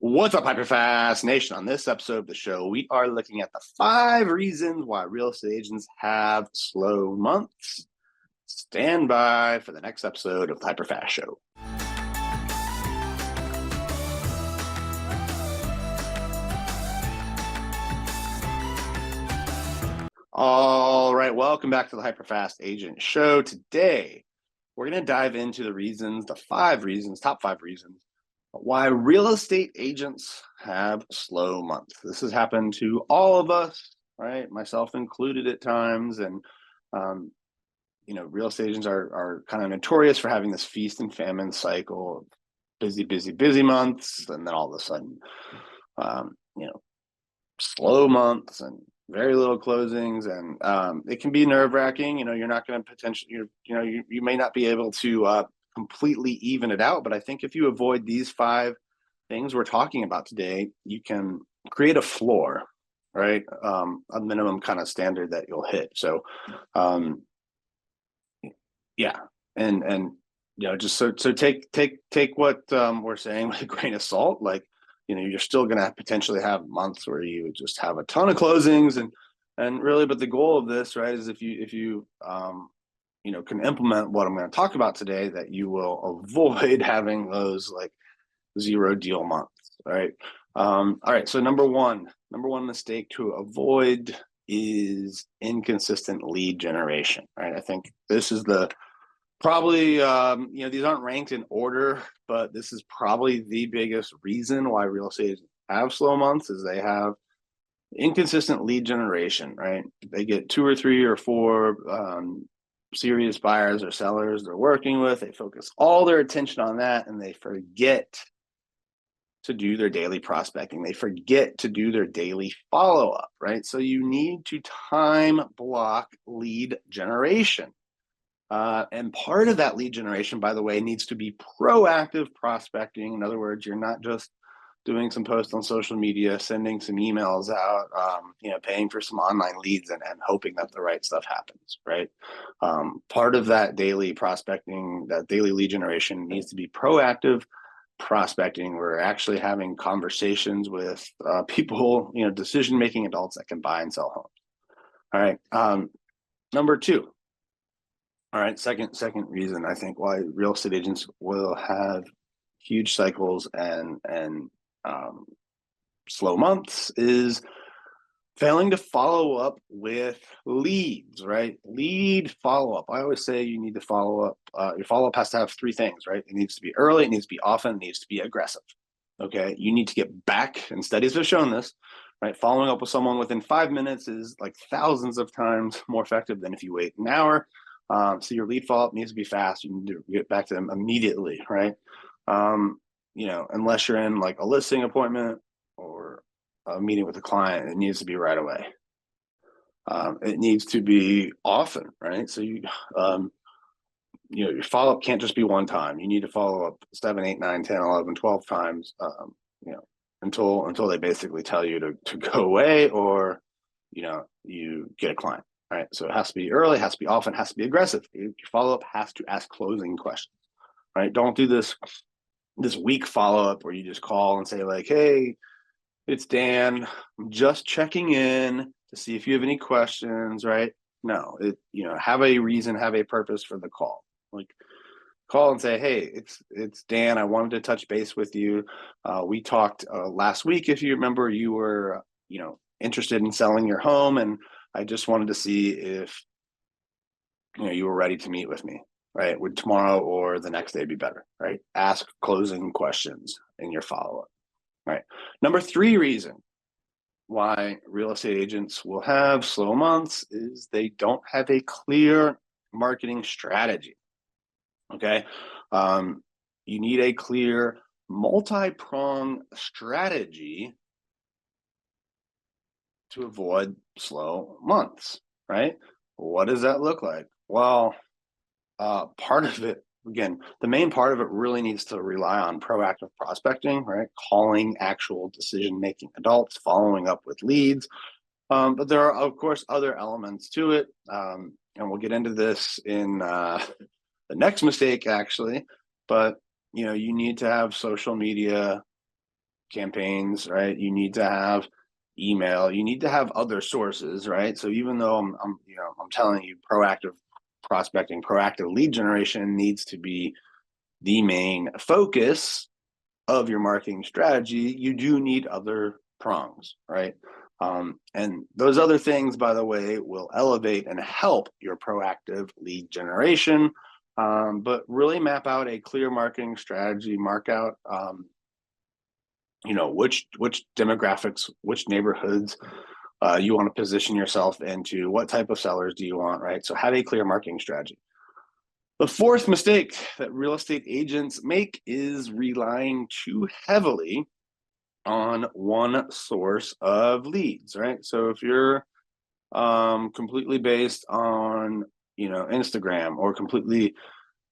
What's up, HyperFast Nation? On this episode of the show, we are looking at the 5 reasons why real estate agents have slow months. Stand by for the next episode of the HyperFast Show. All right, welcome back to the HyperFast Agent Show. Today, we're going to dive into the reasons, the 5 reasons, top 5 reasons why real estate agents have slow months. This has happened to all of us, right? Myself included at times. And, real estate agents are kind of notorious for having this feast and famine cycle of busy months. And then all of a sudden, slow months and very little closings. And it can be nerve wracking. You're not going to potentially, you may not be able to completely even it out. But I think if you avoid these 5 things we're talking about today, you can create a floor, right? A minimum kind of standard that you'll hit. So, just so take what we're saying with a grain of salt. Like, you're still going to potentially have months where you just have a ton of closings and really, but the goal of this, right, is if you can implement what I'm going to talk about today, that you will avoid having those like 0 deal months. Right. All right. So number one mistake to avoid is inconsistent lead generation. Right. I think this is probably, these aren't ranked in order, but this is probably the biggest reason why real estate have slow months is they have inconsistent lead generation, right? They get 2 or 3 or 4 serious buyers or sellers they're working with. They focus all their attention on that, and they forget to do their daily prospecting. They forget to do their daily follow-up, right? So you need to time block lead generation. And part of that lead generation, by the way, needs to be proactive prospecting. In other words, you're not just doing some posts on social media, sending some emails out, paying for some online leads and hoping that the right stuff happens, right? Part of that daily prospecting, that daily lead generation needs to be proactive prospecting. We're actually having conversations with people, decision-making adults that can buy and sell homes. All right. Number 2. All right, second reason I think why real estate agents will have huge cycles and slow months is failing to follow up with leads, right? Lead follow-up. I always say you need to follow up. Your follow-up has to have 3 things, right? It needs to be early, it needs to be often, it needs to be aggressive. Okay, you need to get back, and studies have shown this, right? Following up with someone within 5 minutes is like thousands of times more effective than if you wait an hour. So your lead follow-up needs to be fast. You need to get back to them immediately, right? Unless you're in like a listing appointment or a meeting with a client, it needs to be right away. It needs to be often, right? So your follow-up can't just be one time. You need to follow up 7, 8, 9, 10, 11, 12 times, until they basically tell you to go away or, you get a client. Right. So it has to be early, has to be often, has to be aggressive. Your follow-up has to ask closing questions. Right. Don't do this weak follow-up where you just call and say, like, hey, it's Dan. I'm just checking in to see if you have any questions. Right. No, have a reason, have a purpose for the call. Like, call and say, hey, it's Dan. I wanted to touch base with you. We talked last week. If you remember, you were, interested in selling your home, and I just wanted to see if you were ready to meet with me, right? Would tomorrow or the next day be better, right? Ask closing questions in your follow-up, right? Number 3 reason why real estate agents will have slow months is they don't have a clear marketing strategy, okay? You need a clear multi-pronged strategy to avoid slow months, right? What does that look like? Well, part of it, again, the main part of it really needs to rely on proactive prospecting, right? Calling actual decision-making adults, following up with leads. But there are, of course, other elements to it. And we'll get into this in the next mistake, actually. But, you need to have social media campaigns, right? You need to have email. You need to have other sources, right? So even though I'm telling you, proactive prospecting, proactive lead generation needs to be the main focus of your marketing strategy, you do need other prongs, right? And those other things, by the way, will elevate and help your proactive lead generation, but really map out a clear marketing strategy, mark out, which demographics, which neighborhoods you want to position yourself into, what type of sellers do you want, right? So have a clear marketing strategy. The fourth mistake that real estate agents make is relying too heavily on one source of leads, right? So if you're completely based on, Instagram, or completely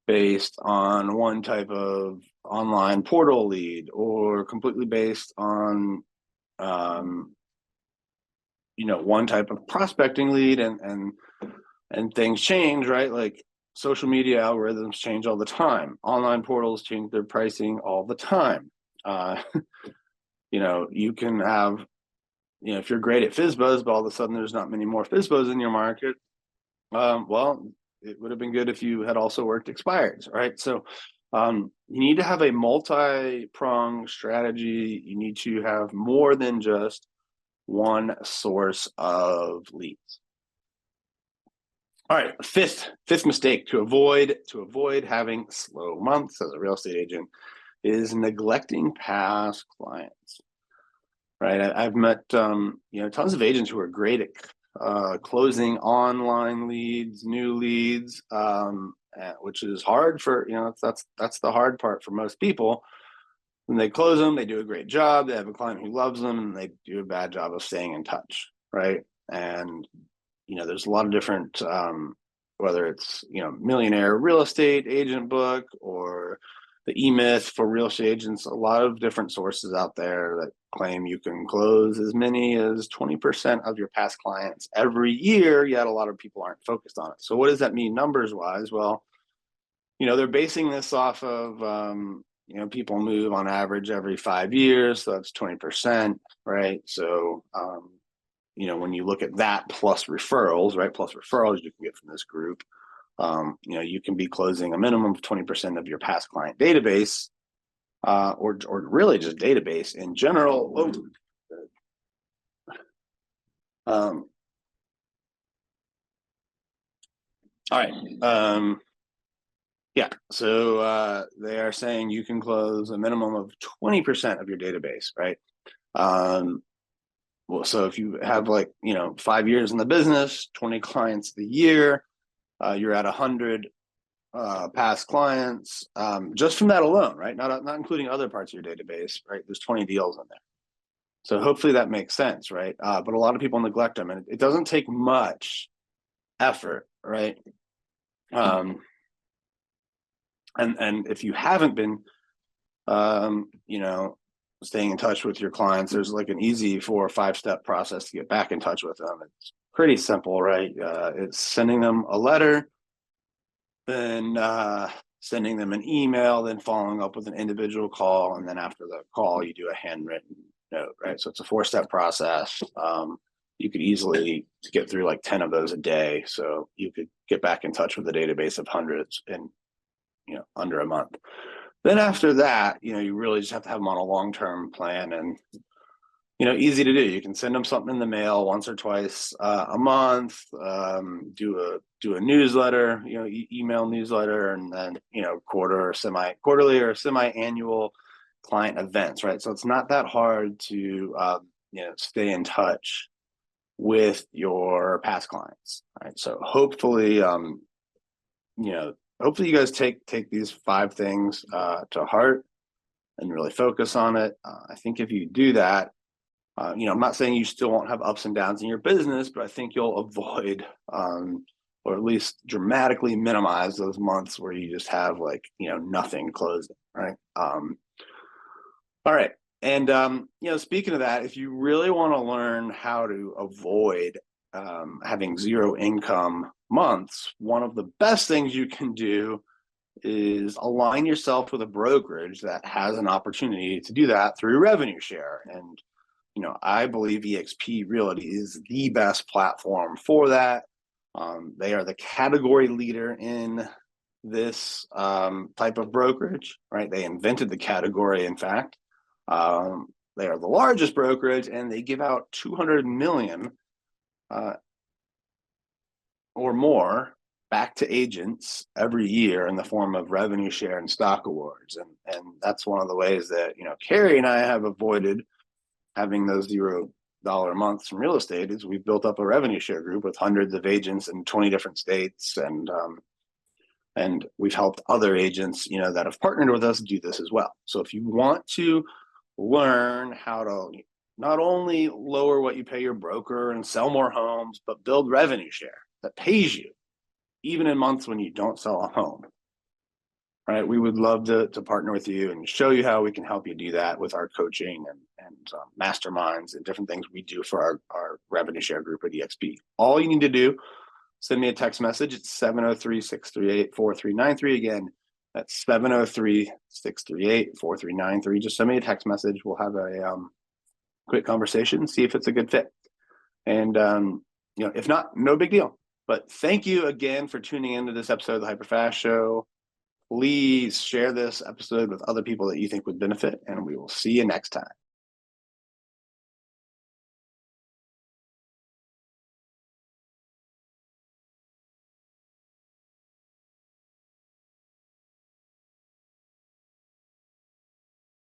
based on one type of online portal lead, or completely based on, one type of prospecting lead, and things change, right? Like social media algorithms change all the time. Online portals change their pricing all the time. You can have, if you're great at FISBOs, but all of a sudden there's not many more FISBOs in your market, well, it would have been good if you had also worked expireds, right? So you need to have a multi-pronged strategy. You need to have more than just one source of leads. All right, fifth mistake to avoid having slow months as a real estate agent is neglecting past clients. Right, I've met tons of agents who are great at closing online leads, new leads, which is hard for that's the hard part for most people. When they close them, they do a great job. They have a client who loves them, and they do a bad job of staying in touch, right? And there's a lot of different, whether it's Millionaire Real Estate Agent book or the E-Myth for real estate agents, a lot of different sources out there that claim you can close as many as 20% of your past clients every year, yet a lot of people aren't focused on it. So what does that mean numbers wise? Well, they're basing this off of, people move on average every 5 years, so that's 20%, right? So, when you look at that plus referrals, right? Plus referrals you can get from this group, you can be closing a minimum of 20% of your past client database, or really just database in general. All right. Yeah. So they are saying you can close a minimum of 20% of your database, right? Well, so if you have 5 years in the business, 20 clients a year, you're at 100 past clients, just from that alone, right? Not including other parts of your database, right? There's 20 deals in there. So hopefully that makes sense, right? But a lot of people neglect them, and it doesn't take much effort, right? And if you haven't been, staying in touch with your clients, there's like an easy 4 or 5 step process to get back in touch with them. It's pretty simple, right? It's sending them a letter, then sending them an email, then following up with an individual call, and then after the call, you do a handwritten note, right? So it's a 4-step process. You could easily get through like 10 of those a day, so you could get back in touch with a database of hundreds in under a month. Then after that, you really just have to have them on a long-term plan, and easy to do. You can send them something in the mail once or twice a month. Do a newsletter, email newsletter, and then quarterly or semi-annual client events, right? So it's not that hard to stay in touch with your past clients, right? So hopefully, hopefully you guys take these 5 things to heart and really focus on it. I think if you do that, I'm not saying you still won't have ups and downs in your business, but I think you'll avoid, or at least dramatically minimize those months where you just have nothing closing, right? All right. And, speaking of that, if you really want to learn how to avoid having 0 income months, one of the best things you can do is align yourself with a brokerage that has an opportunity to do that through revenue share. And, I believe eXp Realty is the best platform for that. They are the category leader in this type of brokerage, right? They invented the category, in fact. They are the largest brokerage, and they give out 200 million or more back to agents every year in the form of revenue share and stock awards. And that's one of the ways that, Carrie and I have avoided having those $0 months in real estate is we've built up a revenue share group with hundreds of agents in 20 different states. And we've helped other agents, that have partnered with us do this as well. So if you want to learn how to not only lower what you pay your broker and sell more homes, but build revenue share that pays you, even in months when you don't sell a home, right? We would love to partner with you and show you how we can help you do that with our coaching and masterminds and different things we do for our revenue share group at eXp. All you need to do, send me a text message. It's 703-638-4393. Again, that's 703-638-4393. Just send me a text message. We'll have a quick conversation, see if it's a good fit. And, if not, no big deal. But thank you again for tuning into this episode of the HyperFast Show. Please share this episode with other people that you think would benefit, and we will see you next time.